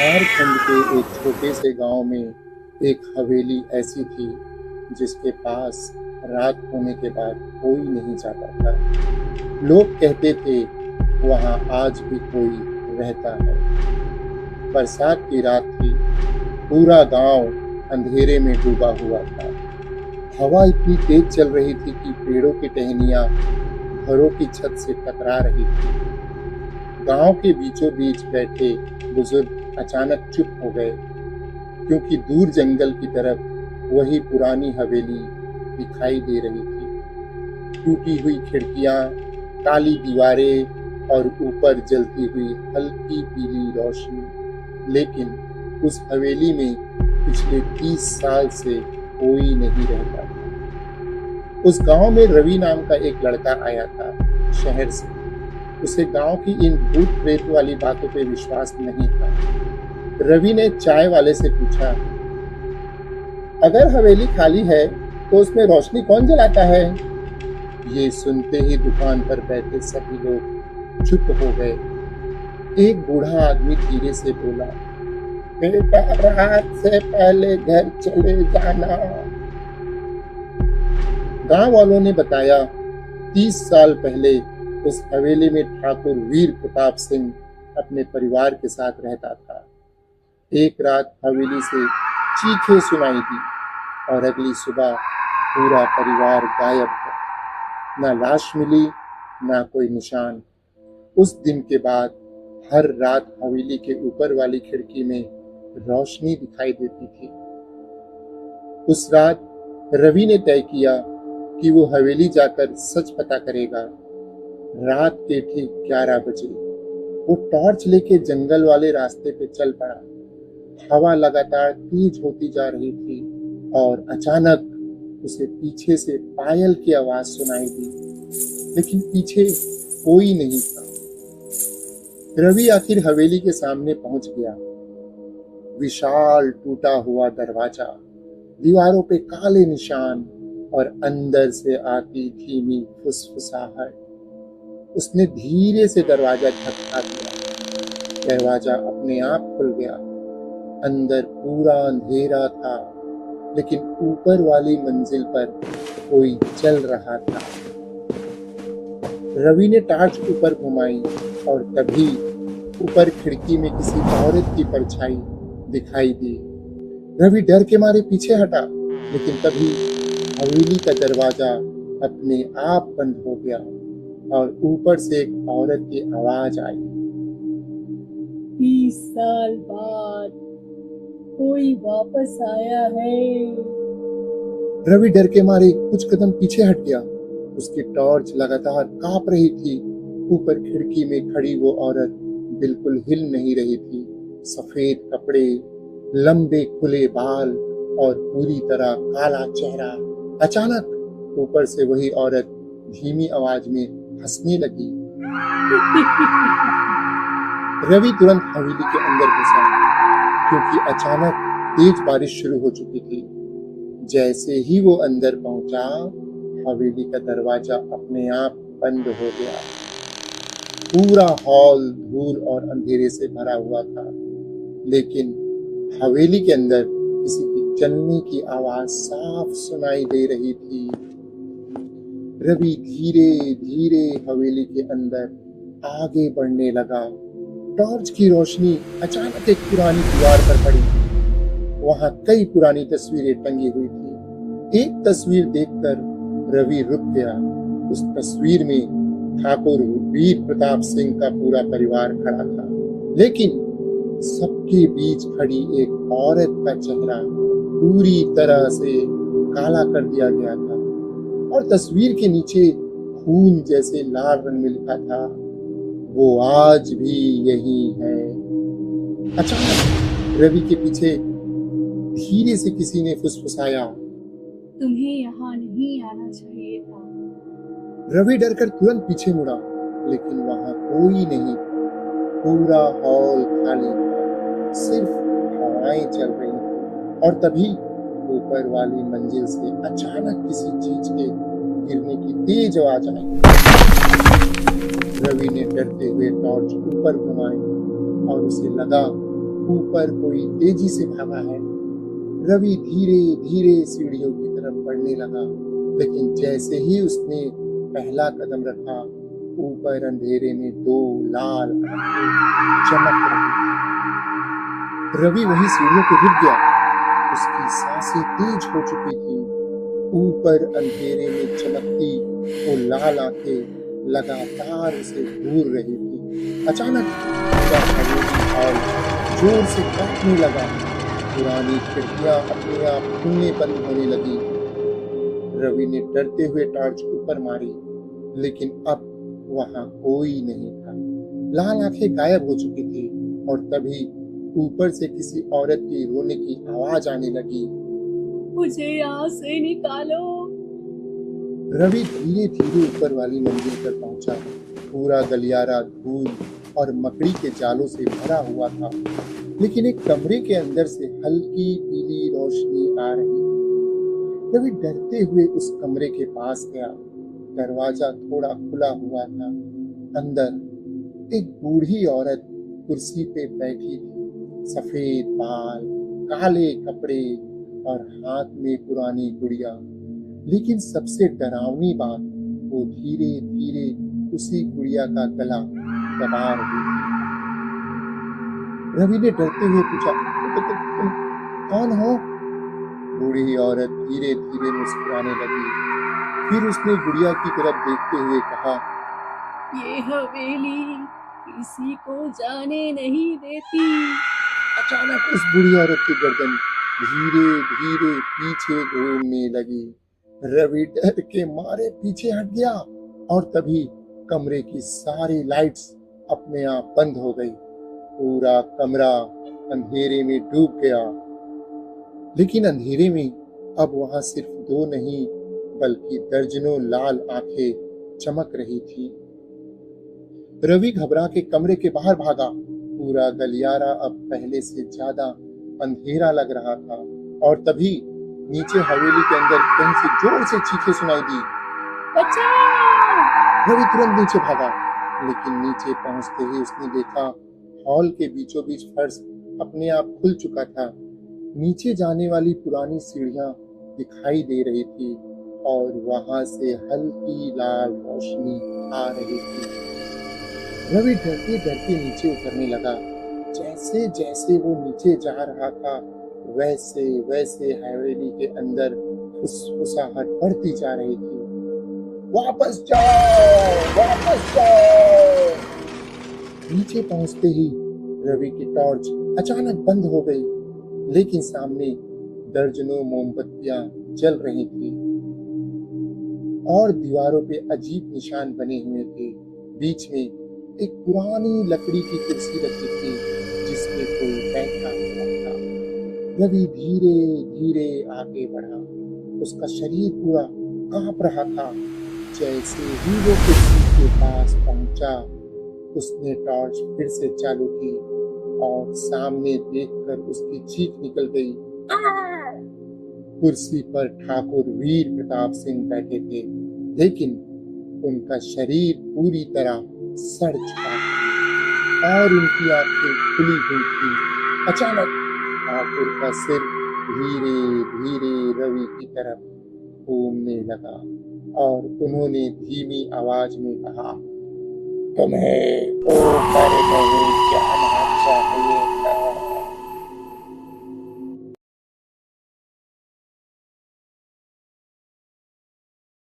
झारखंड के एक छोटे से गांव में एक हवेली ऐसी थी जिसके पास रात होने के बाद कोई नहीं जाता था। लोग कहते थे वहां आज भी कोई रहता है। बरसात की रात थी। पूरा गांव अंधेरे में डूबा हुआ था। हवा इतनी तेज चल रही थी कि पेड़ों की टहनियां घरों की छत से टकरा रही थी। गांव के बीचों बीच बैठे बुजुर्ग अचानक चुप हो गए, क्योंकि दूर जंगल की तरफ वही पुरानी हवेली दिखाई दे रही थी। टूटी हुई खिड़कियां, काली दीवारें और ऊपर जलती हुई हल्की पीली रोशनी। लेकिन उस हवेली में पिछले 30 साल से कोई नहीं रहता था। उस गांव में रवि नाम का एक लड़का आया था शहर से। उसे गांव की इन भूत प्रेत वाली बातों पे विश्वास नहीं था। रवि ने चाय वाले से पूछा, अगर हवेली खाली है तो उसमें रोशनी कौन जलाता है? ये सुनते ही दुकान पर बैठे सभी लोग चुप हो गए। एक बूढ़ा आदमी धीरे से बोला, बेटा रात से पहले घर चले जाना। गांव वालों ने बताया, 30 साल पहले उस हवेली में ठाकुर वीर प्रताप सिंह अपने परिवार के साथ रहता था। एक रात हवेली से चीखें सुनाई दी और अगली सुबह पूरा परिवार गायब था। ना लाश मिली, ना कोई निशान। उस दिन के बाद हर रात हवेली के ऊपर वाली खिड़की में रोशनी दिखाई देती थी। उस रात रवि ने तय किया कि वो हवेली जाकर सच पता करेगा। रात के ठीक 11 बजे वो टॉर्च लेके जंगल वाले रास्ते पे चल पड़ा। हवा लगातार तेज होती जा रही थी और अचानक उसे पीछे से पायल की आवाज सुनाई दी, लेकिन पीछे कोई नहीं था। रवि आखिर हवेली के सामने पहुंच गया। विशाल टूटा हुआ दरवाजा, दीवारों पे काले निशान और अंदर से आती धीमी फुसफुसाहट। उसने धीरे से दरवाजा खटखटा दिया। दरवाजा अपने आप खुल गया। अंदर पूरा अंधेरा था, लेकिन ऊपर वाली मंजिल पर कोई चल रहा था। रवि ने टॉर्च ऊपर घुमाई और तभी ऊपर खिड़की में किसी औरत की परछाई दिखाई दी। रवि डर के मारे पीछे हटा, लेकिन तभी हवेली का दरवाजा अपने आप बंद हो गया और ऊपर से एक औरत की आवाज आई, 30 साल बाद कोई वापस आया है। रवि डर के मारे कुछ कदम पीछे हट गया। उसकी टॉर्च लगातार कांप रही थी। ऊपर खिड़की में खड़ी वो औरत बिल्कुल हिल नहीं रही थी। सफेद कपड़े, लंबे खुले बाल और पूरी तरह काला चेहरा। अचानक ऊपर से वही औरत धीमी आवाज में हंसने लगी। रवि तुरंत हवेली के अंदर घुसा, क्योंकि अचानक तेज बारिश शुरू हो चुकी थी। जैसे ही वो अंदर पहुंचा, हवेली का दरवाजा अपने आप बंद हो गया। पूरा हॉल धूल और अंधेरे से भरा हुआ था, लेकिन हवेली के अंदर किसी की चलने की आवाज साफ सुनाई दे रही थी। रवि धीरे धीरे हवेली के अंदर आगे बढ़ने लगा। टॉर्च की रोशनी अचानक एक पुरानी दीवार पर पड़ी। वहां कई पुरानी तस्वीरें टंगी हुई थी। एक तस्वीर देखकर रवि रुक गया। उस तस्वीर में ठाकुर वीर प्रताप सिंह का पूरा परिवार खड़ा था, लेकिन सबके बीच खड़ी एक औरत का चेहरा पूरी तरह से काला कर दिया गया था और तस्वीर के नीचे खून जैसे लाल रंग में लिखा था, वो आज भी यही है। अचानक रवि के पीछे धीरे से किसी ने फुसफुसाया, तुम्हें यहाँ नहीं आना चाहिए था। रवि डरकर तुरंत पीछे मुड़ा, लेकिन वहां कोई नहीं था। पूरा हॉल खाली था, सिर्फ हवाएं चल रही थी। और तभी ऊपर वाली मंजिल से अचानक किसी चीज के गिरने की तेज आवाज आई। रवि ने डरते हुए टॉर्च ऊपर घुमाई और उसे लगा ऊपर कोई तेजी से भागा है। रवि धीरे धीरे सीढ़ियों की तरफ बढ़ने लगा, लेकिन जैसे ही उसने पहला कदम रखा, ऊपर अंधेरे में दो लाल आंखें चमक रही थी। रवि वही सीढ़ियों पे रुक गया। उसकी सांसें तेज हो चुकी थी। ऊपर अंधेरे में चमकती वो लाल आंखें लगातार उसे घूर रही थी। अचानक पूरा हवेली हॉल जोर से कांपने लगा। पुरानी खिड़कियां अपने आप खुलने बंद होने लगी। रवि ने डरते हुए टॉर्च ऊपर मारी, लेकिन अब वहां कोई नहीं था। लाल आंखें गायब हो चुकी थी और तभी ऊपर से किसी औरत की रोने की आवाज आने लगी। मुझे यहाँ से निकालो। रवि धीरे धीरे ऊपर वाली मंजिल पर पहुंचा। पूरा गलियारा धूल और मकड़ी के जालों से भरा हुआ था, लेकिन एक कमरे के अंदर से हल्की पीली रोशनी आ रही थी। रवि डरते हुए उस कमरे के पास गया। दरवाजा थोड़ा खुला हुआ था। अंदर एक बूढ़ी औरत कुर्सी पे बैठी थी। सफेद बाल, काले कपड़े और हाथ में पुरानी गुड़िया। लेकिन सबसे डरावनी बात, वो धीरे धीरे उसी गुड़िया का गला दबा रही थी। रवि ने डरते हुए पूछा, तुम कौन हो? बूढ़ी औरत धीरे धीरे मुस्कुराने लगी। फिर उसने गुड़िया की तरफ देखते हुए कहा, ये हवेली किसी को जाने नहीं देती। अचानक उस बूढ़ी औरत की गर्दन धीरे धीरे पीछे घूमने लगी। रवि डर के मारे पीछे हट गया और तभी कमरे की सारी लाइट्स अपने आप बंद हो गई। पूरा कमरा अंधेरे में डूब गया। लेकिन अंधेरे में अब वहां सिर्फ दो नहीं, बल्कि दर्जनों लाल आंखें चमक रही थी। रवि घबरा के कमरे के बाहर भागा। पूरा गलियारा अब पहले से ज्यादा अंधेरा लग रहा था और तभी नीचे हवेली के अंदर कहीं से जोर से चीखें सुनाई दी। बचाओ! रवि तुरंत नीचे भागा, लेकिन नीचे पहुंचते ही उसने देखा हॉल के बीचों बीच फर्श अपने आप खुल चुका था। नीचे जाने वाली पुरानी सीढ़ियां दिखाई दे रही थी और वहां से हल्की लाल रोशनी आ रही थी। रवि डरते डरते नीचे उतरने लगा। जैसे जैसे वो नीचे जा रहा था, वैसे वैसे हवेली के अंदर फुसफुसाहट बढ़ती जा रही थी। वापस जाओ, वापस जाओ। नीचे पहुंचते ही रवि की टॉर्च अचानक बंद हो गई, लेकिन सामने दर्जनों मोमबत्तियां जल रही थी और दीवारों पे अजीब निशान बने हुए थे। बीच में एक पुरानी लकड़ी की कुर्सी रखी थी जिसपे कोई बैठा हुआ था। रवि धीरे धीरे आगे बढ़ा। उसका शरीर पूरा कांप रहा था। जैसे ही वो कुर्सी के पास पहुंचा, उसने टॉर्च फिर से चालू की और सामने देखकर उसकी चीख निकल गई। कुर्सी पर ठाकुर वीर प्रताप सिंह बैठे थे, लेकिन उनका शरीर पूरी तरह सड़ चुका था और उनकी आंखें खुली हुई थी। अचानक ठाकुर का सिर धीरे धीरे रवि की तरफ घूमने लगा और उन्होंने धीमी आवाज में कहा, तुम्हें ऊपर नहीं जाना चाहिए।